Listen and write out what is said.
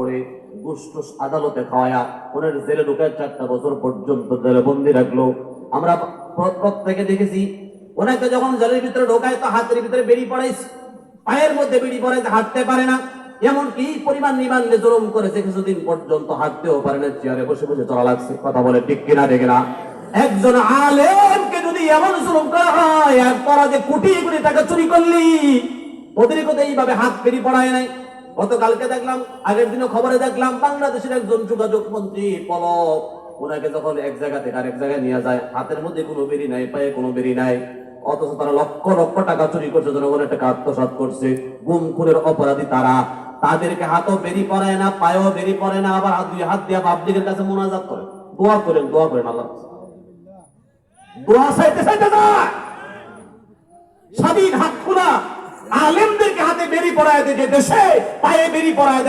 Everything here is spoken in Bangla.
করে গোষ্ঠ আদালতে খাওয়ায়া ওনার জেলে ঢুকায় 4টা বছর পর্যন্ত জেলে বন্দি রাখলো। আমরা প্রত্যেকে দেখেছি ওনাকে যখন জেলের ভিতরে ঢোকায় তো হাতের ভিতরে বেড়ি পড়াইছে, পায়ের মধ্যে বেড়ি পড়াইছে, হাঁটতে পারে না। এমনকি পরিমাণ নিবান্নে জুলুম করেছে, কিছুদিন পর্যন্ত হাঁটতেও পারে না, চেয়ারে বসে বসে চলা লাগছে। কথা বলে ঠিক কিনা ঠিক না? একজন আলেমকে যদি এমন জুলুম করা হয়, আর তারা যে কোটি কোটি টাকা চুরি করলি, ওদেরকে তো এইভাবে হাত বেড়ি পড়ায় নাই। গতকালকে দেখলাম, আগের দিনও খবরে দেখলাম, বাংলাদেশের একজন যোগাযোগ মন্ত্রী পলক, ওনাকে যখন এক জায়গা থেকে আরেক জায়গায় নিয়ে যায়, হাতের মধ্যে কোনো বেরি নাই, পায়ে কোনো বেরি নাই, অথচ তারা লক্ষ লক্ষ টাকা চুরি করছে, জনগণের টাকা আত্মসাৎ করছে। গুম খুনের অপরাধী তারা, তাদেরকে হাতও বেরি পড়ায় না, পায়েও বেরি পড়ে না, আবার দুই হাত দিয়ে পাবলিকের কাছে মোনাজাত করে, দোয়া করেন, দোয়া করেন, আল্লাহ দোয়া চাইতে চাইতে যায়। স্বাধীন হাত খোলা আলেমদেরকে হাতে বেরি পড়ায় দেশে পায়ে বেরি পড়ায়